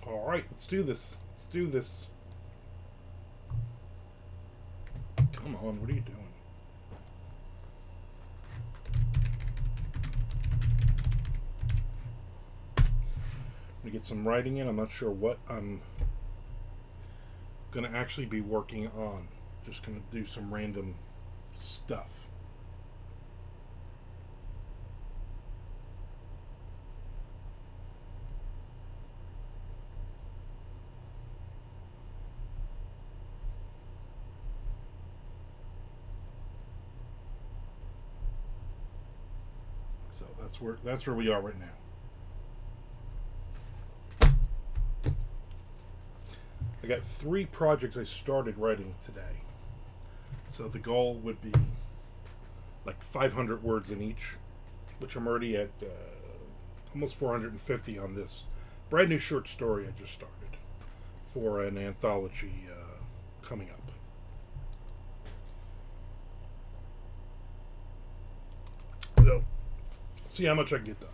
All right, let's do this. Let's do this. Come on, what are you doing? I'm gonna get some writing in. I'm not sure what I'm gonna actually be working on. Just gonna do some random stuff. So that's where we are right now. I got 3 projects I started writing today. So the goal would be like 500 words in each, which I'm already at almost 450 on this brand new short story I just started for an anthology coming up. So, see how much I can get done.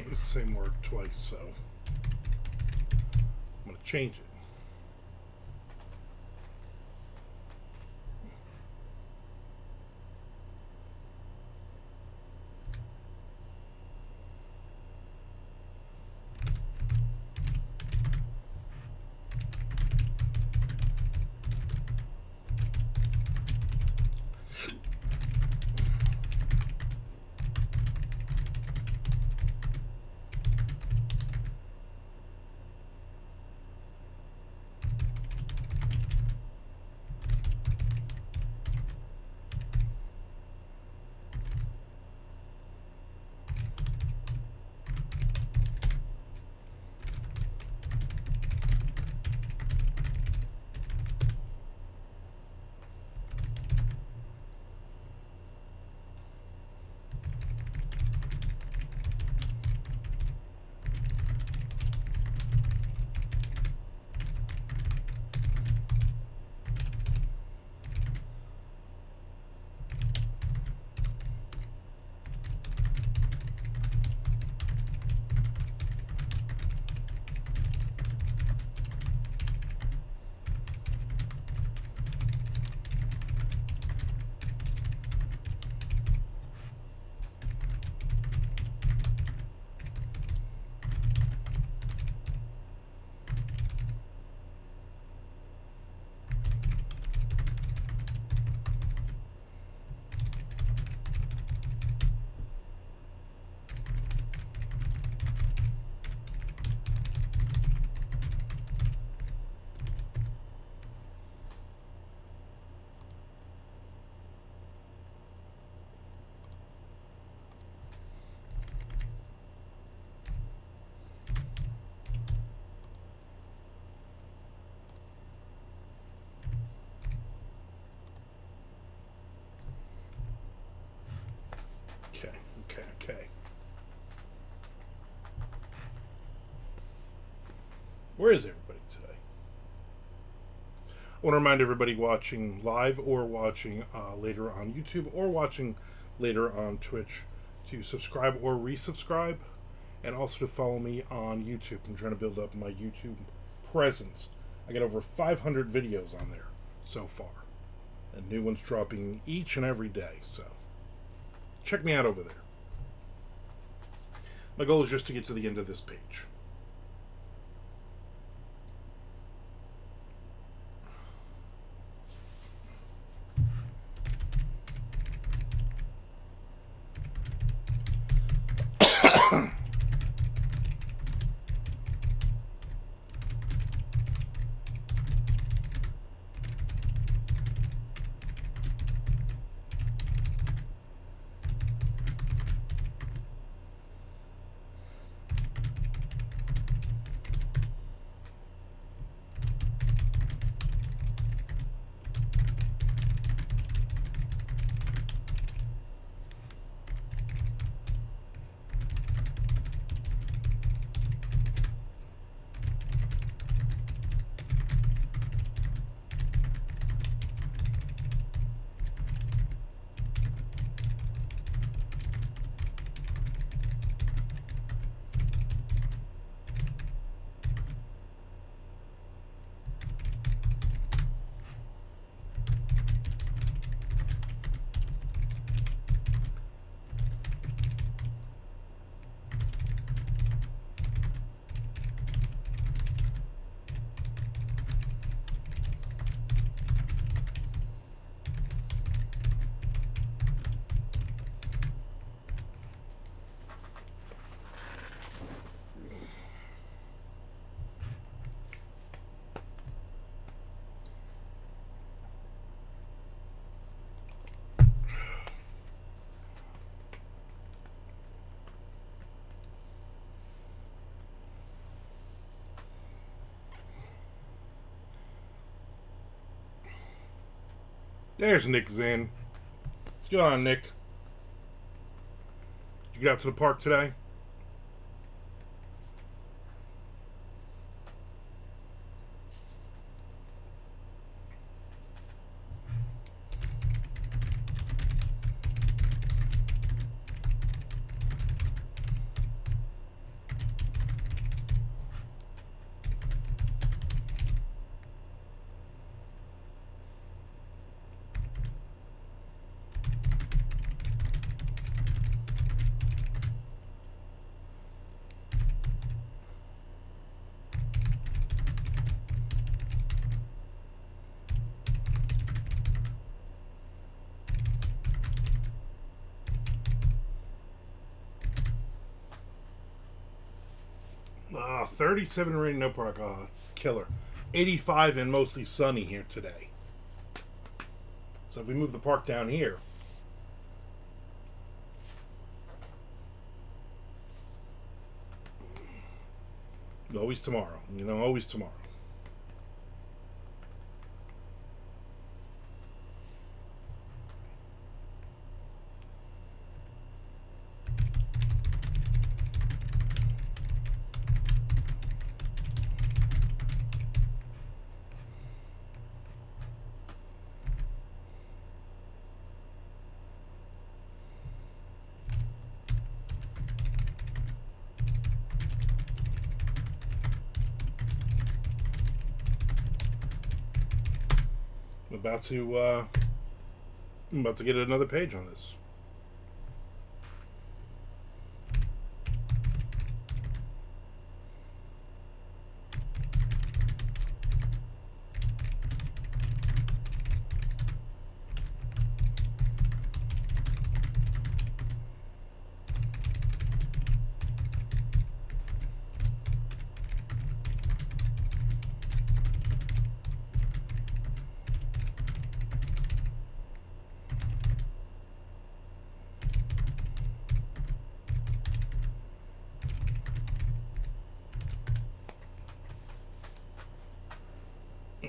can't use the same word twice, so I'm going to change it. Okay. Where is everybody today? I want to remind everybody watching live or watching later on YouTube or watching later on Twitch to subscribe or resubscribe, and also to follow me on YouTube. I'm trying to build up my YouTube presence. I got over 500 videos on there so far, and new ones dropping each and every day, so check me out over there. My goal is just to get to the end of this page. There's Nick Zinn. What's going on, Nick? Did you get out to the park today? 37 rain, no park. Killer. 85 and mostly sunny here today. So if we move the park down here, always tomorrow. Always tomorrow. I'm about to get another page on this.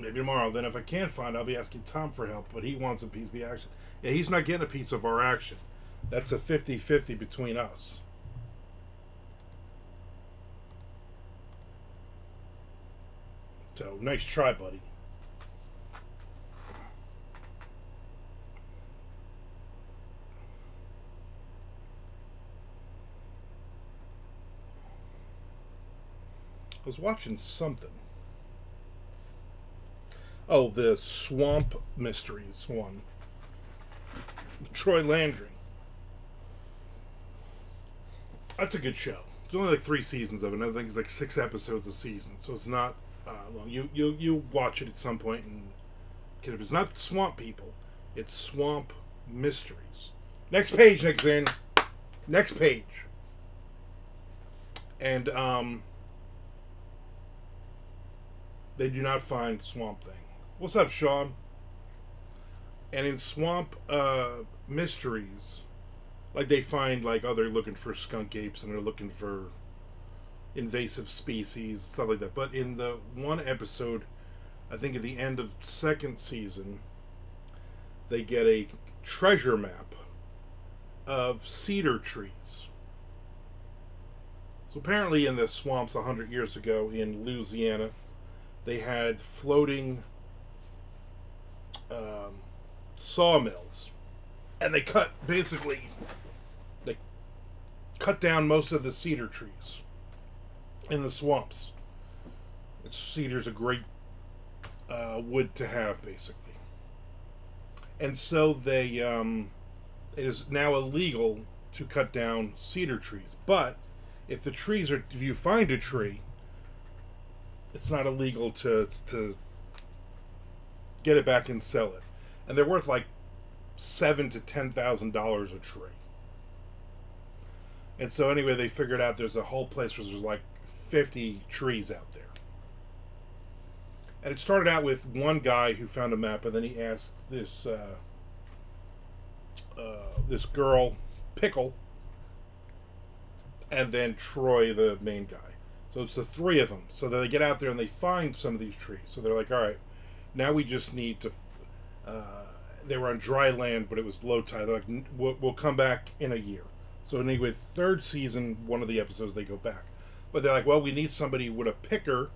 Maybe tomorrow. Then if I can't find, I'll be asking Tom for help. But he wants a piece of the action. Yeah, he's not getting a piece of our action. That's a 50-50 between us. So, nice try, buddy. I was watching something. Oh, the Swamp Mysteries one. Troy Landry. That's a good show. It's only like 3 seasons of it. I think it's like 6 episodes a season, so it's not long. You watch it at some point, and it's not Swamp People. It's Swamp Mysteries. Next page, Nick Zinn. Next page. And they do not find Swamp Thing. What's up, Sean? And in Swamp Mysteries, like they find they're looking for skunk apes and they're looking for invasive species, stuff like that. But in the one episode, I think at the end of 2nd season, they get a treasure map of cedar trees. So apparently in the swamps 100 years ago in Louisiana, they had floating sawmills, and they cut down most of the cedar trees in the swamps. Cedar's a great wood to have, basically, and so it is now illegal to cut down cedar trees. But if you find a tree, it's not illegal to get it back and sell it. And they're worth like $7,000 to $10,000 a tree. And so anyway, they figured out there's a whole place where there's like 50 trees out there. And it started out with one guy who found a map, and then he asked this girl, Pickle, and then Troy, the main guy. So it's the 3 of them. So they get out there and they find some of these trees. So they're like, all right, now we just need to... they were on dry land, but it was low tide. They're like, we'll come back in a year. So anyway, 3rd season, one of the episodes, they go back. But they're like, well, we need somebody with a picker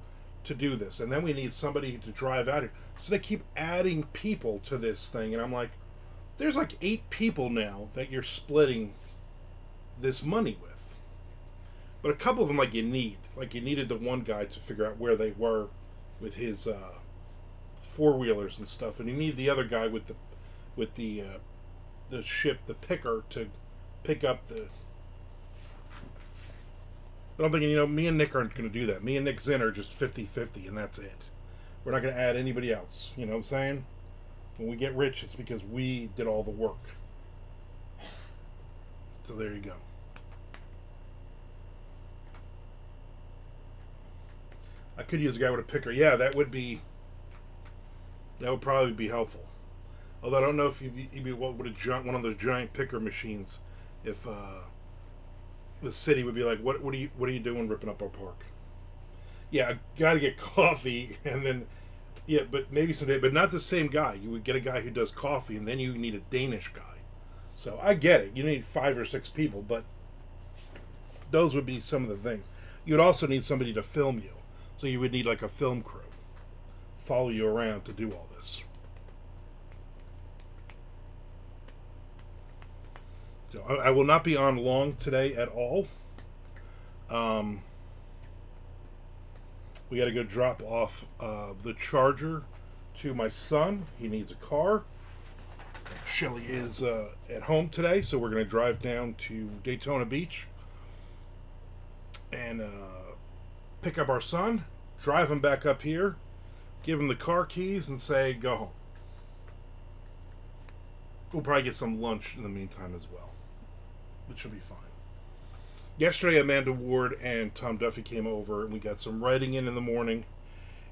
to do this. And then we need somebody to drive out here. So they keep adding people to this thing. And I'm like, there's like 8 people now that you're splitting this money with. But a couple of them, you need. Like, you needed the one guy to figure out where they were with his 4-wheelers and stuff. And you need the other guy with the ship, the picker, to pick up the... But I'm thinking, me and Nick aren't going to do that. Me and Nick Zinn are just 50-50, and that's it. We're not going to add anybody else. You know what I'm saying? When we get rich, it's because we did all the work. So there you go. I could use a guy with a picker. Yeah, that would probably be helpful. Although I don't know if you'd be what would one of those giant picker machines, if the city would be like, what are you doing ripping up our park? Yeah, I got to get coffee, and then yeah, but maybe someday, but not the same guy. You would get a guy who does coffee, and then you need a Danish guy. So I get it. You need 5 or 6 people, but those would be some of the things. You'd also need somebody to film you, so you would need like a film crew follow you around to do all this. So I will not be on long today at all. We got to go drop off the charger to my son. He needs a car. Shelly is at home today, so we're going to drive down to Daytona Beach and pick up our son, drive him back up here, give him the car keys, and say, go home. We'll probably get some lunch in the meantime as well, which will be fine. Yesterday, Amanda Ward and Tom Duffy came over, and we got some writing in the morning,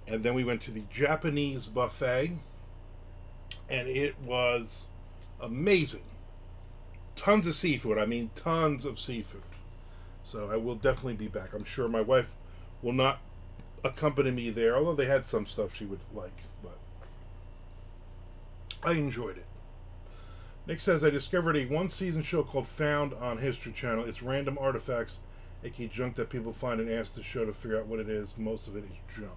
and then we went to the Japanese buffet, and it was amazing. Tons of seafood. I mean, tons of seafood. So I will definitely be back. I'm sure my wife will not accompany me there, although they had some stuff she would like, but I enjoyed it. Nick says, I discovered a one-season show called Found on History Channel. It's random artifacts, aka junk that people find and ask the show to figure out what it is. Most of it is junk.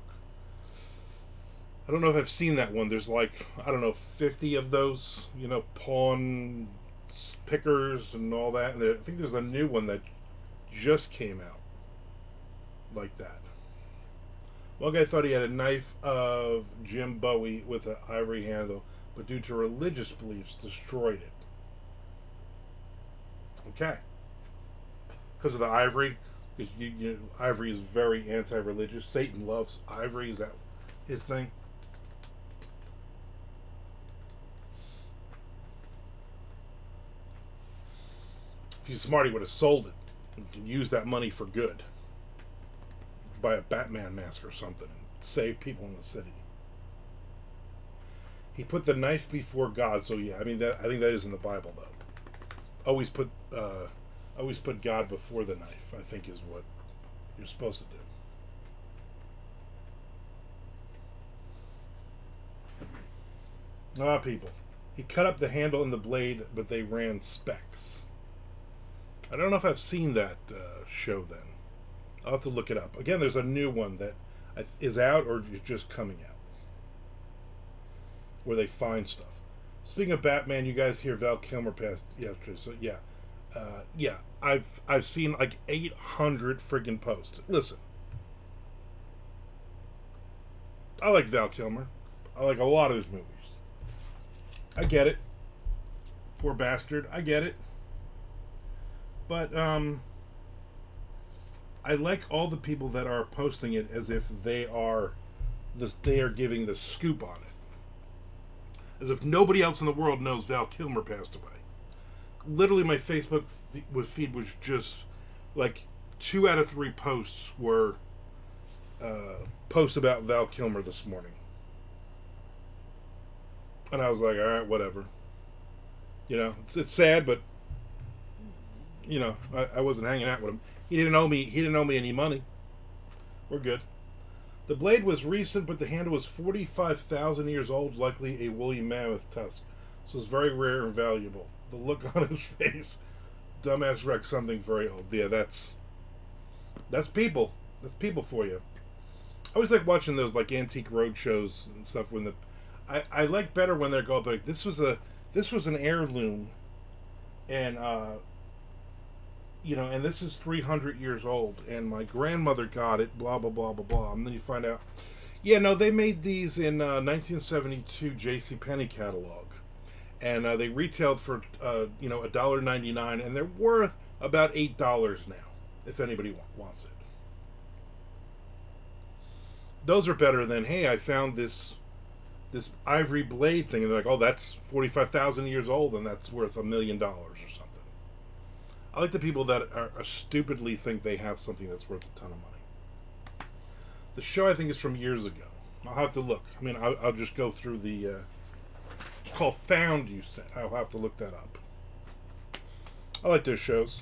I don't know if I've seen that one. There's like, I don't know, 50 of those, pawn pickers and all that. And I think there's a new one that just came out like that. One guy thought he had a knife of Jim Bowie with an ivory handle, but due to religious beliefs, destroyed it. Okay. Because of the ivory, because ivory is very anti-religious. Satan loves ivory. Is that his thing? If he's smart, he would have sold it and used that money for good. Buy a Batman mask or something and save people in the city. He put the knife before God, so yeah, I think that is in the Bible though. Always put God before the knife, I think is what you're supposed to do. People. He cut up the handle and the blade, but they ran specs. I don't know if I've seen that show then. I'll have to look it up. Again, there's a new one that is out or is just coming out, where they find stuff. Speaking of Batman, you guys hear Val Kilmer passed yesterday, so yeah. I've seen like 800 friggin' posts. Listen, I like Val Kilmer. I like a lot of his movies. I get it. Poor bastard. I get it. But I like all the people that are posting it as if they are giving the scoop on it. As if nobody else in the world knows Val Kilmer passed away. Literally, my Facebook feed was just like 2 out of 3 posts were posts about Val Kilmer this morning. And I was like, all right, whatever. It's sad, but I wasn't hanging out with him. He didn't owe me any money. We're good. The blade was recent, but the handle was 45,000 years old, likely a woolly mammoth tusk. So it's very rare and valuable. The look on his face. Dumbass wrecked something very old. Yeah, that's people. That's people for you. I always like watching those like antique road shows and stuff when I like better when they're going like this was an heirloom and and this is 300 years old, and my grandmother got it, blah, blah, blah, blah, blah. And then you find out, they made these in 1972 JCPenney catalog. And they retailed for, $1.99, and they're worth about $8 now, if anybody wants it. Those are better than, hey, I found this ivory blade thing, and they're like, oh, that's 45,000 years old, and that's worth $1 million or something. I like the people that are stupidly think they have something that's worth a ton of money. The show I think is from years ago. I'll have to look. I mean, I'll just go through the. It's called Found. You said I'll have to look that up. I like those shows.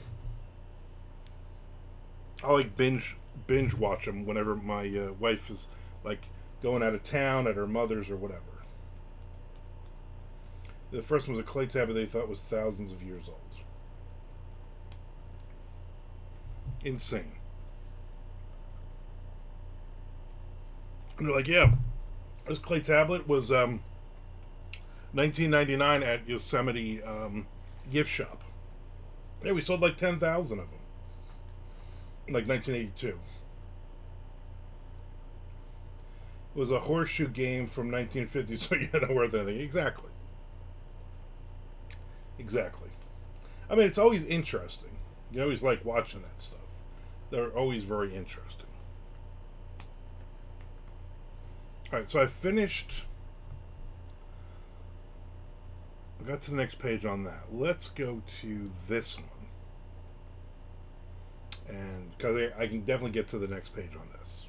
I like binge watch them whenever my wife is like going out of town at her mother's or whatever. The first one was a clay tablet they thought was thousands of years old. Insane. And they're like, yeah, this clay tablet was 1999 at Yosemite gift shop. Yeah, we sold like 10,000 of them. Like 1982. It was a horseshoe game from 1950, so you know worth anything. Exactly. Exactly. I mean, it's always interesting. You always like watching that stuff. They're always very interesting. Alright, so I finished. I got to the next page on that. Let's go to this one. And because I can definitely get to the next page on this.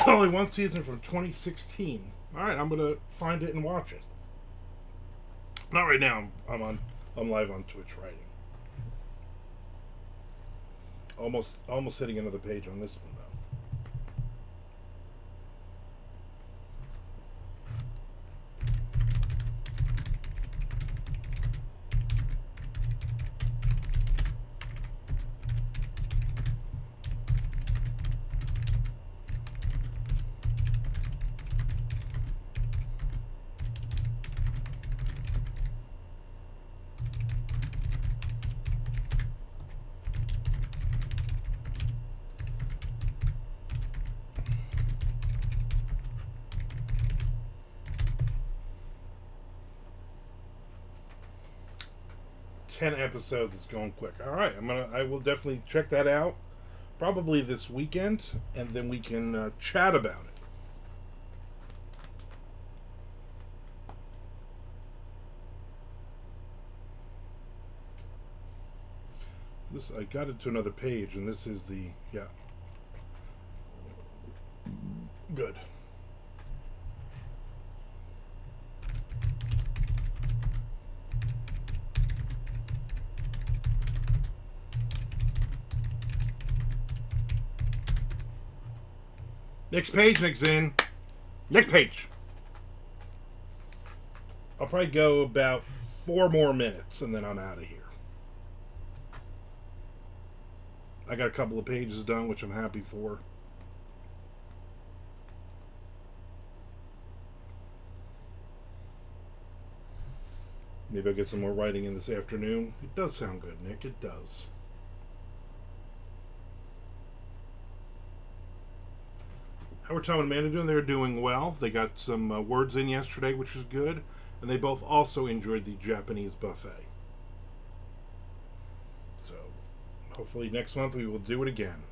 Only one season from 2016. All right, I'm gonna find it and watch it. Not right now. I'm live on Twitch writing. Almost hitting another page on this one though. 10 episodes. It's going quick. All right, I will definitely check that out. Probably this weekend, and then we can chat about it. I got it to another page, and this is the good. Next page, Nick's in. Next page. I'll probably go about 4 more minutes and then I'm out of here. I got a couple of pages done, which I'm happy for. Maybe I'll get some more writing in this afternoon. It does sound good, Nick. It does. How are Tom and Amanda doing? They're doing well. They got some words in yesterday, which is good. And they both also enjoyed the Japanese buffet. So, hopefully next month we will do it again.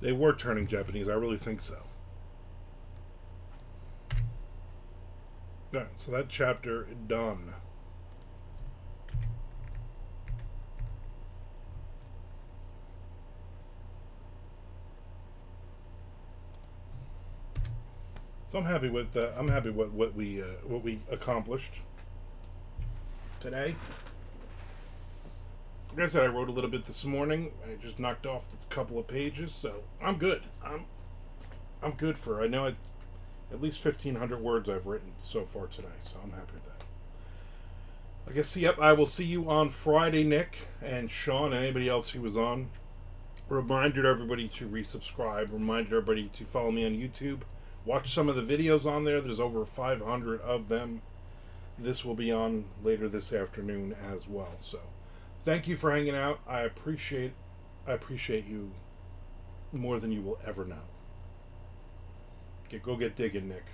They were turning Japanese. I really think so. Alright, so that chapter done. So I'm happy with what we accomplished today. Like I said, I wrote a little bit this morning. I just knocked off a couple of pages, so I'm good. I'm good for, I know at least 1,500 words I've written so far today, so I'm happy with that. I guess, yep, I will see you on Friday, Nick and Sean and anybody else who was on. Reminder to everybody to resubscribe. Reminder to everybody to follow me on YouTube. Watch some of the videos on there. There's over 500 of them. This will be on later this afternoon as well, so thank you for hanging out. I appreciate you more than you will ever know. Go get digging, Nick.